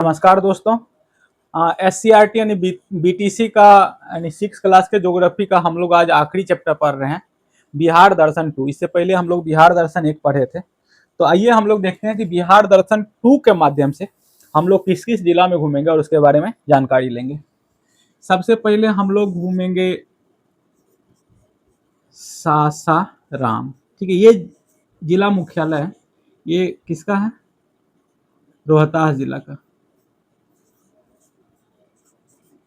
नमस्कार दोस्तों। SCRT यानी BTC का यानी 6 क्लास के ज्योग्राफी का हम लोग आज आखिरी चैप्टर पढ़ रहे हैं, बिहार दर्शन 2। इससे पहले हम लोग बिहार दर्शन 1 पढ़े थे। तो आइए हम लोग देखते हैं कि बिहार दर्शन 2 के माध्यम से हम लोग किस किस जिला में घूमेंगे और उसके बारे में जानकारी लेंगे। सबसे पहले हम लोग घूमेंगे सासाराम। ठीक है, ये जिला मुख्यालय है। ये किसका है? रोहतास जिला का।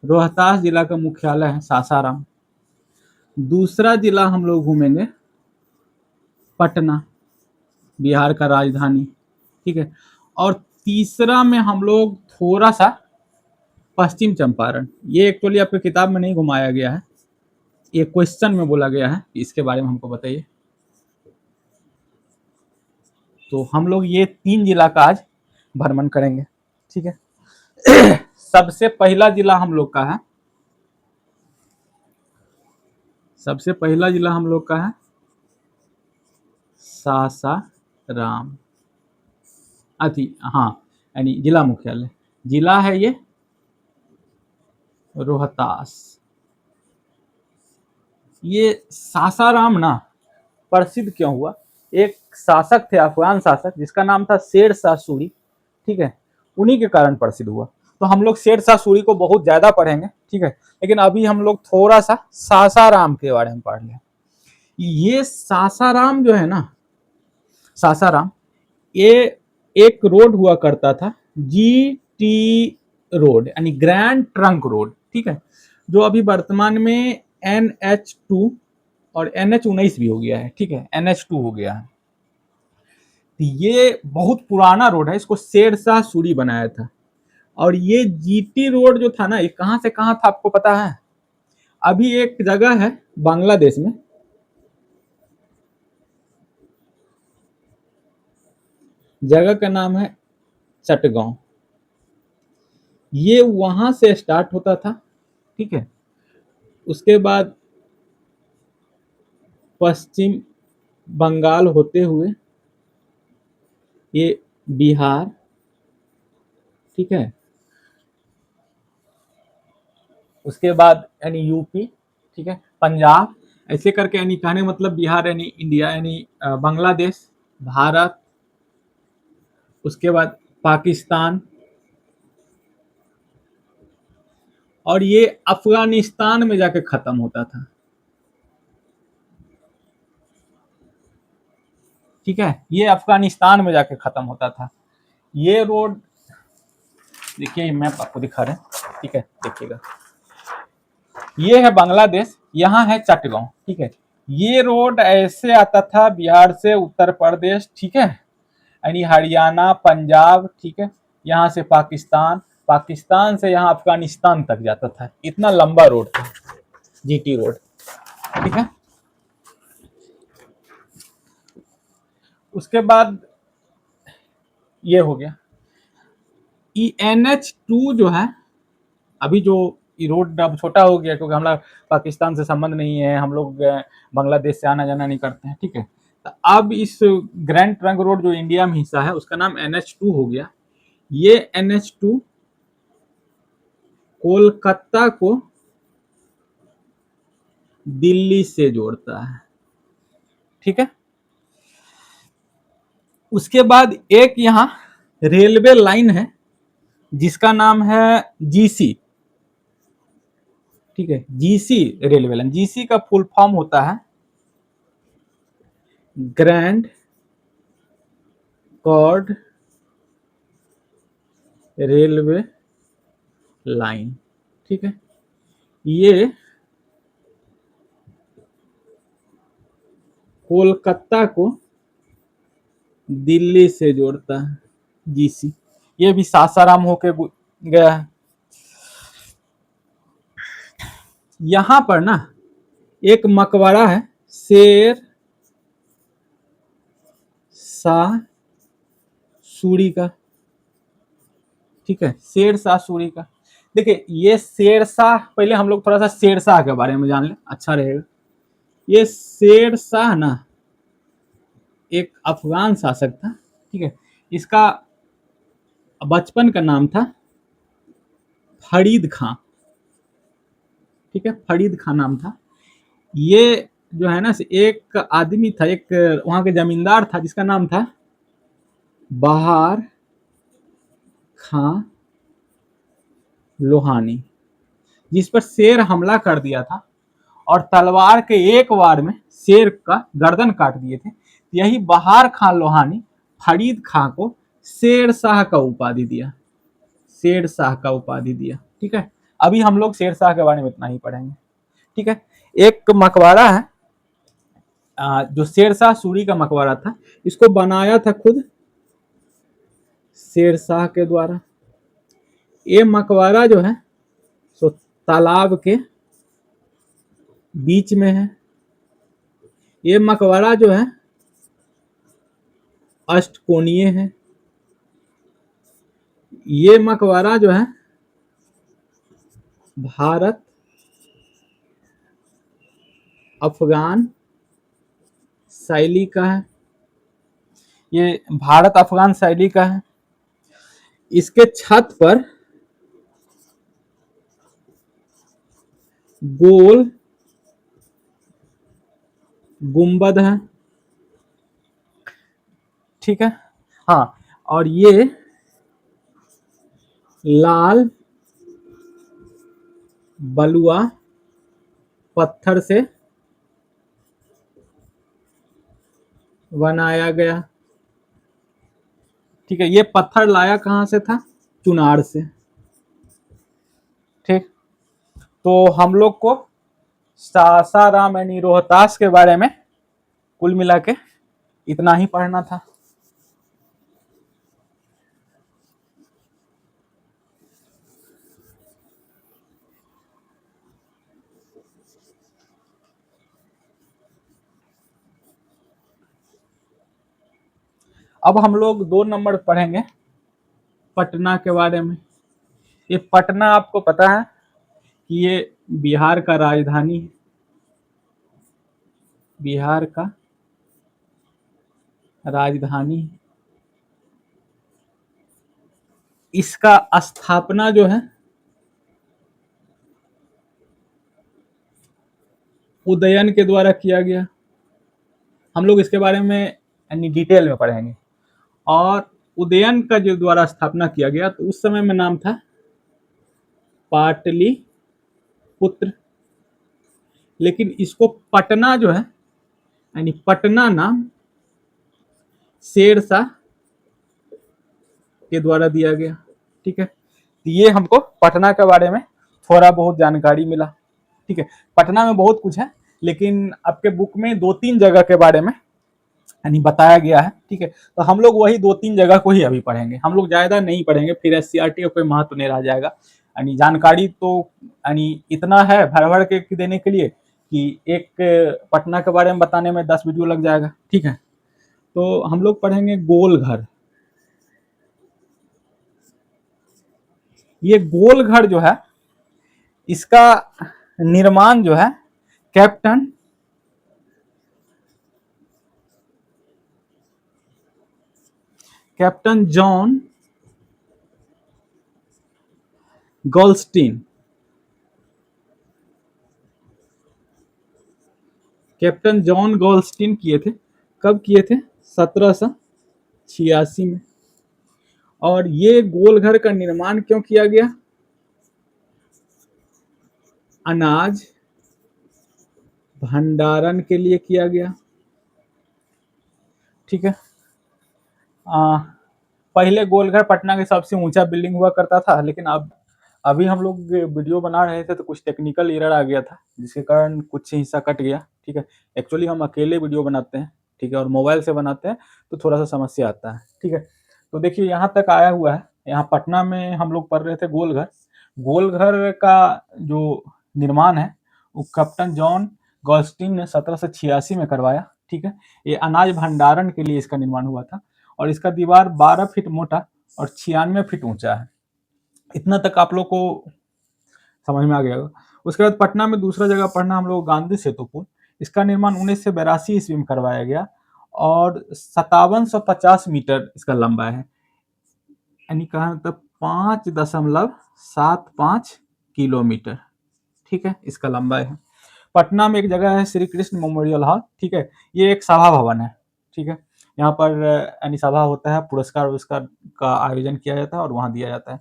रोहतास जिला का मुख्यालय है सासाराम। दूसरा जिला हम लोग घूमेंगे पटना, बिहार का राजधानी। ठीक है, और तीसरा में हम लोग थोड़ा सा पश्चिम चंपारण। ये एक्चुअली आपके किताब में नहीं घुमाया गया है, ये क्वेश्चन में बोला गया है, इसके बारे में हमको बताइए। तो हम लोग ये 3 जिला का आज भ्रमण करेंगे। ठीक है, सबसे पहला जिला हम लोग का है, सबसे पहला जिला हम लोग का है सासाराम। हाँ, यानी जिला मुख्यालय जिला है ये रोहतास। ये सासाराम ना प्रसिद्ध क्यों हुआ? एक शासक थे, अफगान शासक, जिसका नाम था शेर शाह सूरी। ठीक है, उन्हीं के कारण प्रसिद्ध हुआ। तो हम लोग शेर शाह सूरी को बहुत ज्यादा पढ़ेंगे। ठीक है, लेकिन अभी हम लोग थोड़ा सा सासाराम के बारे में पढ़ लें। ये सासाराम जो है ना, सासाराम, ये एक रोड हुआ करता था, GT रोड यानी ग्रैंड ट्रंक रोड। ठीक है, जो अभी वर्तमान में NH2 और NH19 भी हो गया है। ठीक है, NH2 हो गया है। ये बहुत पुराना रोड है, इसको शेर शाह सूरी बनाया था। और ये GT रोड जो था ना, ये कहां से कहां था आपको पता है? अभी एक जगह है बांग्लादेश में, जगह का नाम है चटगांव। ये वहां से स्टार्ट होता था। ठीक है, उसके बाद पश्चिम बंगाल होते हुए ये बिहार, ठीक है, उसके बाद यानी यूपी, ठीक है, पंजाब, ऐसे करके यानी कहने मतलब बिहार यानी इंडिया यानी बांग्लादेश, भारत, उसके बाद पाकिस्तान, और ये अफगानिस्तान में जाके खत्म होता था। ठीक है, ये अफगानिस्तान में जाके खत्म होता था। ये रोड देखिए, मैप आपको दिखा रहे हैं। ठीक है, देखिएगा, ये है बांग्लादेश, यहाँ है चटगांव। ठीक है, ये रोड ऐसे आता था बिहार से उत्तर प्रदेश, ठीक है, यानी हरियाणा, पंजाब, ठीक है, यहाँ से पाकिस्तान, पाकिस्तान से यहाँ अफगानिस्तान तक जाता था। इतना लंबा रोड था GT रोड। ठीक है, उसके बाद ये हो गया। NH2 जो है, अभी जो रोड अब छोटा हो गया क्योंकि हमारा पाकिस्तान से संबंध नहीं है, हम लोग बांग्लादेश से आना जाना नहीं करते हैं। ठीक है, तो अब इस ग्रैंड ट्रंक रोड जो इंडिया में हिस्सा है, उसका नाम NH2 हो गया। ये NH2 कोलकाता को दिल्ली से जोड़ता है। ठीक है, उसके बाद एक यहाँ रेलवे लाइन है जिसका नाम है GC। ठीक है, GC रेलवे लाइन, GC का फुल फॉर्म होता है ग्रैंड कॉर्ड रेलवे लाइन। ठीक है, ये कोलकाता को दिल्ली से जोड़ता है, GC। ये भी सासाराम होके गया है। यहां पर ना एक मकबरा है शेर शाह सूरी का। ठीक है, शेर शाह सूरी का। देखिए, ये शेर शाह, पहले हम लोग थोड़ा सा शेर शाह के बारे में जान ले, अच्छा रहेगा। ये शेर शाह ना एक अफगान शासक था। ठीक है, इसका बचपन का नाम था फरीद खां, ठीक है, फरीद खां नाम था। ये जो है ना, एक आदमी था, एक वहां के जमींदार था जिसका नाम था बहार खां लोहानी, जिस पर शेर हमला कर दिया था और तलवार के एक वार में शेर का गर्दन काट दिए थे। यही बहार खां लोहानी फरीद खां को शेर शाह का उपाधि दिया, शेर शाह का उपाधि दिया। ठीक है, अभी हम लोग शेर शाह के बारे में इतना ही पढ़ेंगे। ठीक है, एक मकबरा है जो शेर शाह सूरी का मकबरा था, इसको बनाया था खुद शेर शाह के द्वारा। ये मकबरा जो है सो तालाब के बीच में है। ये मकबरा जो है अष्टकोणीय है। ये मकबरा जो है भारत अफगान शैली का है। ये भारत अफगान शैली का है। इसके छत पर गोल गुंबद है। ठीक है, हाँ, और ये लाल बलुआ पत्थर से बनाया गया। ठीक है, ये पत्थर लाया कहां से था? चुनार से। ठीक, तो हम लोग को सासाराम यानी रोहतास के बारे में कुल मिला के इतना ही पढ़ना था। अब हम लोग 2 नंबर पढ़ेंगे पटना के बारे में। ये पटना आपको पता है कि ये बिहार का राजधानी है, बिहार का राजधानी है। इसका स्थापना जो है उदयन के द्वारा किया गया। हम लोग इसके बारे में यानी डिटेल में पढ़ेंगे। और उदयन का जो द्वारा स्थापना किया गया तो उस समय में नाम था पाटलिपुत्र, लेकिन इसको पटना जो है यानी पटना नाम शेरशाह के द्वारा दिया गया। ठीक है, तो ये हमको पटना के बारे में थोड़ा बहुत जानकारी मिला। ठीक है, पटना में बहुत कुछ है, लेकिन आपके बुक में 2-3 जगह के बारे में यानी बताया गया है। ठीक है, तो हम लोग वही 2-3 जगह को ही अभी पढ़ेंगे, हम लोग ज्यादा नहीं पढ़ेंगे, फिर SCRT का कोई महत्व नहीं रह जाएगा। यानी जानकारी तो यानी इतना है भर भर के देने के लिए कि एक पटना के बारे में बताने में 10 वीडियो लग जाएगा। ठीक है, तो हम लोग पढ़ेंगे गोल घर। ये गोल घर जो है इसका निर्माण जो है captain John Goldstein, captain John Goldstein किए थे। कब किए थे? 1786 में। और ये गोलघर का निर्माण क्यों किया गया? अनाज भंडारण के लिए किया गया। ठीक है, पहले गोलघर पटना के सबसे ऊंचा बिल्डिंग हुआ करता था, लेकिन अब अभी हम लोग वीडियो बना रहे थे तो कुछ टेक्निकल एरर आ गया था, जिसके कारण कुछ हिस्सा कट गया। ठीक है, एक्चुअली हम अकेले वीडियो बनाते हैं, ठीक है, और मोबाइल से बनाते हैं तो थोड़ा सा समस्या आता है। ठीक है, तो देखिए यहाँ तक आया हुआ है। यहाँ पटना में हम लोग पढ़ रहे थे गोलघर। गोलघर का जो निर्माण है वो कैप्टन जॉन गोल्डस्टीन ने 1786 में करवाया। ठीक है, ये अनाज भंडारण के लिए इसका निर्माण हुआ था और इसका दीवार 12 फीट मोटा और 96 फीट ऊंचा है। इतना तक आप लोग को समझ में आ गया होगा। उसके बाद पटना में दूसरा जगह पढ़ना हम लोग गांधी सेतु पुल। इसका निर्माण 1982 ईस्वी में करवाया गया और 5750 मीटर इसका लंबा है, यानी कहा तब 5.75 किलोमीटर, ठीक है, इसका लंबाई है। पटना में एक जगह है श्री कृष्ण मेमोरियल हॉल, ठीक है, ये एक सभा भवन है, ठीक है, यहाँ पर यानी सभा होता है, पुरस्कार पुरस्कार का आयोजन किया जाता है और वहां दिया जाता है।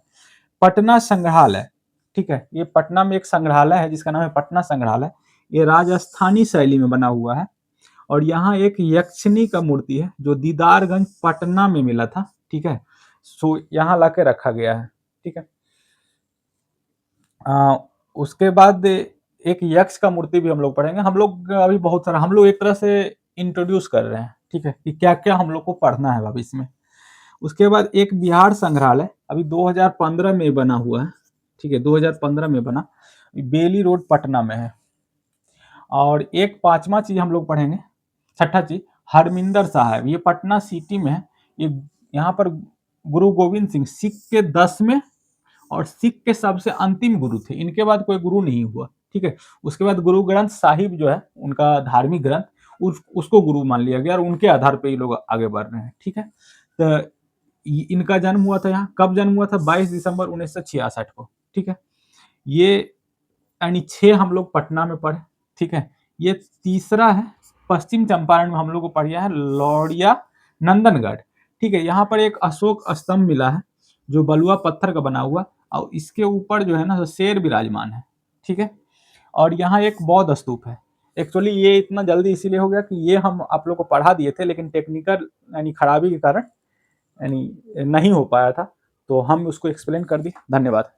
पटना संग्रहालय, ठीक है, ये पटना में एक संग्रहालय है जिसका नाम है पटना संग्रहालय। ये राजस्थानी शैली में बना हुआ है और यहाँ एक यक्षिणी का मूर्ति है जो दीदारगंज पटना में मिला था, ठीक है, सो यहाँ लाके रखा गया है, ठीक है। उसके बाद एक यक्ष का मूर्ति भी हम लोग पढ़ेंगे। हम लोग अभी बहुत सारा, हम लोग एक तरह से इंट्रोड्यूस कर रहे हैं, ठीक है, कि क्या क्या हम लोग को पढ़ना है भविष्य में। उसके बाद एक बिहार संग्रहालय अभी 2015 में बना हुआ है, ठीक है, 2015 में बना, बेली रोड पटना में है। और एक पांचवा चीज हम लोग पढ़ेंगे, छठा चीज हरमिंदर साहब, ये पटना सिटी में है। ये यहाँ पर गुरु गोविंद सिंह सिख के 10वें और सिख के सबसे अंतिम गुरु थे, इनके बाद कोई गुरु नहीं हुआ, ठीक है। उसके बाद गुरु ग्रंथ साहिब जो है उनका धार्मिक ग्रंथ, उसको गुरु मान लिया गया और उनके आधार पे ये लोग आगे बढ़ रहे हैं, ठीक है। तो इनका जन्म हुआ था, यहाँ कब जन्म हुआ था, 22 दिसंबर 1966 को, ठीक है। ये यानी 6 हम लोग पटना में पढ़े, ठीक है। ये तीसरा है पश्चिम चंपारण में हम लोग को पढ़िया है लौड़िया नंदनगढ़, ठीक है। यहाँ पर एक अशोक स्तंभ मिला है जो बलुआ पत्थर का बना हुआ और इसके ऊपर जो है ना शेर विराजमान है, ठीक है। और यहाँ एक बौद्ध स्तूप है। एक्चुअली ये इतना जल्दी इसीलिए हो गया कि ये हम आप लोग को पढ़ा दिए थे लेकिन टेक्निकल यानी खराबी के कारण यानी नहीं हो पाया था, तो हम उसको एक्सप्लेन कर दिए। धन्यवाद।